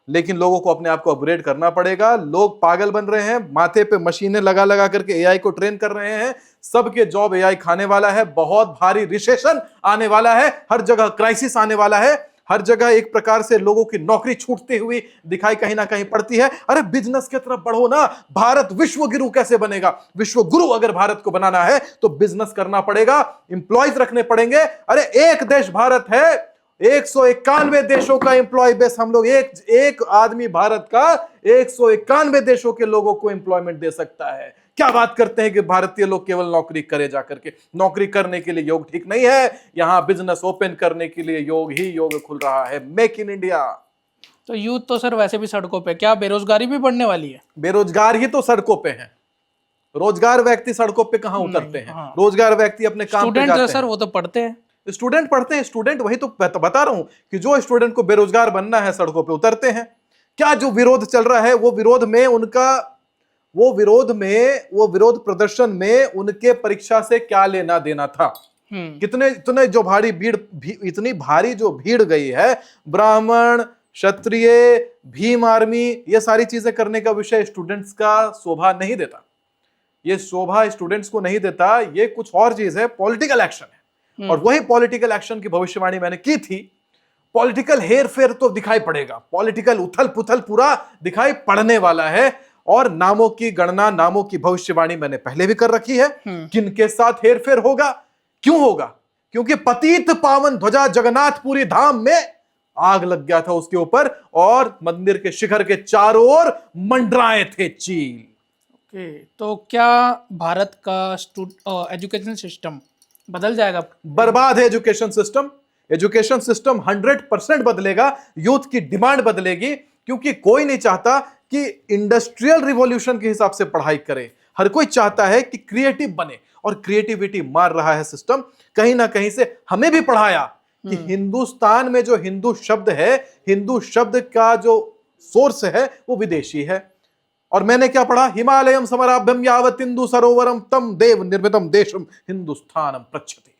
लेकिन लोगों को अपने आप को अपग्रेड करना पड़ेगा। लोग पागल बन रहे हैं, माथे पे मशीनें लगा लगा करके एआई को ट्रेन कर रहे हैं। सबके जॉब एआई खाने वाला है। बहुत भारी रिसेशन आने वाला है, हर जगह क्राइसिस आने वाला है, हर जगह एक प्रकार से लोगों की नौकरी छूटती हुई दिखाई कहीं ना कहीं पड़ती है। अरे बिजनेस की तरफ बढ़ो ना, भारत विश्व गुरु कैसे बनेगा? विश्व गुरु अगर भारत को बनाना है तो बिजनेस करना पड़ेगा, एम्प्लॉयज रखने पड़ेंगे। अरे एक देश भारत है, 191 देशों का एम्प्लॉय बेस हम लोग, एक आदमी भारत का 191 देशों के लोगों को एम्प्लॉयमेंट दे सकता है। क्या बात करते हैं कि भारतीय लोग केवल नौकरी करे जाकर के। नौकरी करने के लिए योग ठीक नहीं है, यहां बिजनेस ओपन करने के लिए योग ही योग खुल रहा है। Make in India. तो यूथ तो सर वैसे भी सड़कों पे, क्या बेरोजगारी भी बढ़ने वाली है? बेरोजगार ही तो सड़कों पे है। रोजगार व्यक्ति सड़कों पे कहां उतरते हैं? हाँ। रोजगार व्यक्ति अपने काम पे जाते हैं। सर वो तो पढ़ते हैं, स्टूडेंट पढ़ते हैं। स्टूडेंट, वही तो बता रहा हूं कि जो स्टूडेंट को बेरोजगार बनना है सड़कों पे उतरते हैं। क्या जो विरोध चल रहा है वो विरोध में उनका, वो विरोध प्रदर्शन में उनके परीक्षा से क्या लेना देना था? इतने जो भारी भीड़, इतनी भारी जो भीड़ गई है, ब्राह्मण, क्षत्रिय, भीम आर्मी, ये सारी चीजें करने का विषय स्टूडेंट्स का शोभा नहीं देता। ये शोभा स्टूडेंट्स को नहीं देता, ये कुछ और चीज है, पॉलिटिकल एक्शन है। और वही पॉलिटिकल एक्शन की भविष्यवाणी मैंने की थी। पॉलिटिकल हेर फेर तो दिखाई पड़ेगा, पॉलिटिकल उथल पुथल पूरा दिखाई पड़ने वाला है। और नामों की गणना, नामों की भविष्यवाणी मैंने पहले भी कर रखी है। किनके साथ हेर फेर होगा, क्यों होगा? क्योंकि पतित पावन ध्वजा जगन्नाथपुरी धाम में आग लग गया था उसके ऊपर, और मंदिर के शिखर के चारों ओर मंडराए थे चील। तो क्या भारत का एजुकेशन सिस्टम बदल जाएगा? बर्बाद है एजुकेशन सिस्टम। एजुकेशन सिस्टम 100% बदलेगा। यूथ की डिमांड बदलेगी, क्योंकि कोई नहीं चाहता कि इंडस्ट्रियल रिवॉल्यूशन के हिसाब से पढ़ाई करे। हर कोई चाहता है कि क्रिएटिव बने, और क्रिएटिविटी मार रहा है सिस्टम। कहीं ना कहीं से हमें भी पढ़ाया कि हिंदुस्तान में जो हिंदू शब्द है, हिंदू शब्द का जो सोर्स है वो विदेशी है। और मैंने क्या पढ़ा? हिमालयम समराभ्यम यावत इंदु सरोवरम तम देव निर्मितम देशम हिंदुस्तानम प्रच्छति।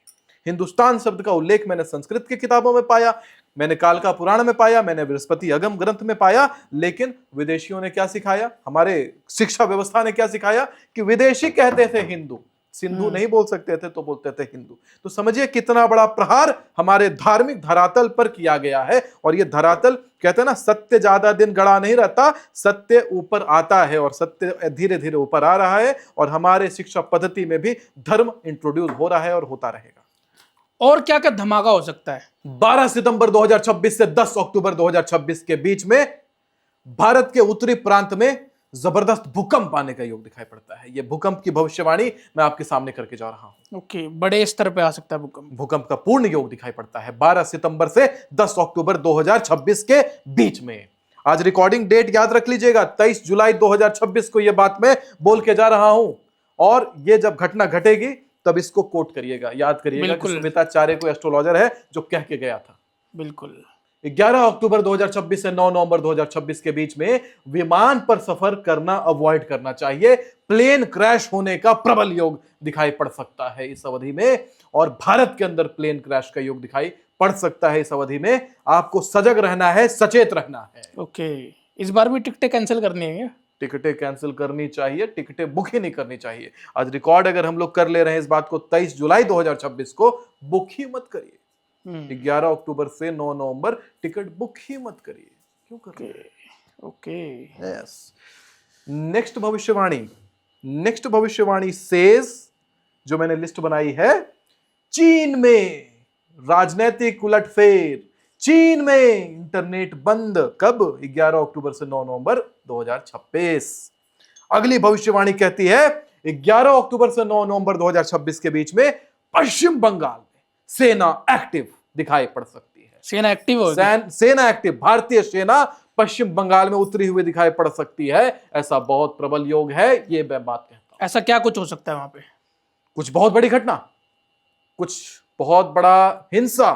हिंदुस्तान शब्द का उल्लेख मैंने संस्कृत की किताबों में पाया, मैंने कालका पुराण में पाया, मैंने बृहस्पति अगम ग्रंथ में पाया। लेकिन विदेशियों ने क्या सिखाया? हमारे शिक्षा व्यवस्था ने क्या सिखाया? कि विदेशी कहते थे हिंदू, सिंधु नहीं बोल सकते थे तो बोलते थे हिंदू। तो समझिए कितना बड़ा प्रहार हमारे धार्मिक धरातल पर किया गया है। और ये धरातल, कहते हैं ना, सत्य ज्यादा दिन गड़ा नहीं रहता, सत्य ऊपर आता है, और सत्य धीरे धीरे ऊपर आ रहा है। और हमारे शिक्षा पद्धति में भी धर्म इंट्रोड्यूस हो रहा है और होता रहेगा। और क्या क्या धमाका हो सकता है? 12 सितंबर 2026 से 10 अक्टूबर 2026 के बीच में भारत के उत्तरी प्रांत में जबरदस्त भूकंप आने का योग दिखाई पड़ता है। यह भूकंप की भविष्यवाणी मैं आपके सामने करके जा रहा हूं। बड़े स्तर पे आ सकता है भूकंप। भूकंप का पूर्ण योग दिखाई पड़ता है 12 सितंबर से 10 अक्टूबर 2026 के बीच में। आज रिकॉर्डिंग डेट याद रख लीजिएगा, 23 जुलाई 2026 को यह बात मैं बोल के जा रहा हूं। और यह जब घटना घटेगी तब इसको कोट करिएगा, याद करिएगा कि सुमिताचार्य कोई एस्ट्रोलॉजर है जो कह के गया था। बिल्कुल। 11 अक्टूबर 2026 से 9 नवंबर 2026 के बीच में विमान पर सफर करना अवॉइड करना चाहिए। प्लेन क्रैश होने का प्रबल योग दिखाई पड़ सकता है इस अवधि में, और भारत के अंदर प्लेन क्रैश का योग दिखाई पड़ सकता है इस अवधि में। आपको सजग रहना है, सचेत रहना है। इस बार भी टिकटें कैंसिल करनी है क्या? टिकटें कैंसिल करनी चाहिए, टिकटें बुक ही नहीं करनी चाहिए। आज रिकॉर्ड अगर हम लोग कर ले रहे हैं इस बात को, 23 जुलाई 2026 को बुक ही मत करिए। 11 अक्टूबर से 9 नवंबर टिकट बुक ही मत करिए। क्यों कर रहे? यस। नेक्स्ट भविष्यवाणी सेज, जो मैंने लिस्ट बनाई है, चीन में राजनीतिक उलटफेर, चीन में इंटरनेट बंद। कब? 11 अक्टूबर से 9 नवंबर 2026। अगली भविष्यवाणी कहती है 11 अक्टूबर से 9 नवंबर 2026 के बीच में पश्चिम बंगाल में सेना एक्टिव दिखाई पड़ सकती है। सेना एक्टिव होगी? सेना एक्टिव, भारतीय सेना पश्चिम बंगाल में उतरी हुई दिखाई पड़ सकती है। ऐसा बहुत प्रबल योग है, ये मैं बात कहता हूं। ऐसा क्या कुछ हो सकता है वहां पे? कुछ बहुत बड़ी घटना, कुछ बहुत बड़ा हिंसा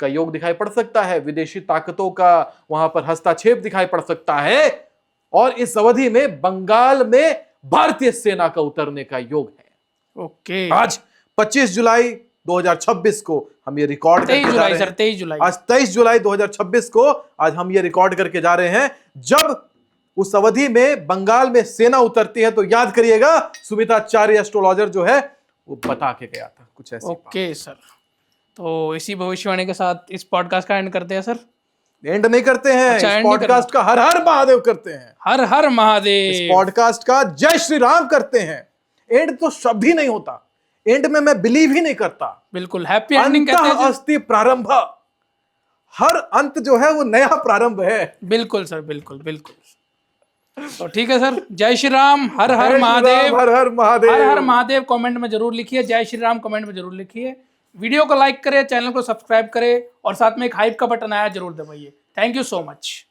का योग दिखाई पड़ सकता है। विदेशी ताकतों का वहां पर हस्तक्षेप दिखाई पड़ सकता है। और इस अवधि में बंगाल में भारतीय सेना का उतरने का योग है। आज 25 जुलाई 2026 को हम ये रिकॉर्ड करके जा रहे हैं। आज 23 जुलाई 2026 को आज हम ये रिकॉर्ड करके जा रहे हैं। जब उस अवधि में बंगाल में सेना उतरती है तो याद करिएगा, सुमिताचार्य एस्ट्रोलॉजर जो है वो बता के गया था कुछ ऐसे। सर, तो इसी भविष्यवाणी के साथ इस पॉडकास्ट का एंड करते हैं सर। एंड नहीं करते हैं, इस पॉडकास्ट का हर हर महादेव करते हैं। हर हर महादेव। इस पॉडकास्ट का जय श्री राम करते हैं। एंड तो शब्द ही नहीं होता, एंड में मैं बिलीव ही नहीं करता। बिल्कुल हैप्पी एंडिंग कहते हैं। अस्ति प्रारंभ, हर अंत जो है वो नया प्रारंभ है। बिल्कुल सर, बिल्कुल बिल्कुल। तो ठीक है सर, जय श्री राम, हर हर महादेव, हर हर महादेव, हर हर महादेव। कमेंट में जरूर लिखिए जय श्री राम, कमेंट में जरूर लिखिए। वीडियो को लाइक करें, चैनल को सब्सक्राइब करें और साथ में एक हाइप का बटन आया जरूर दबाइए। Thank you so much.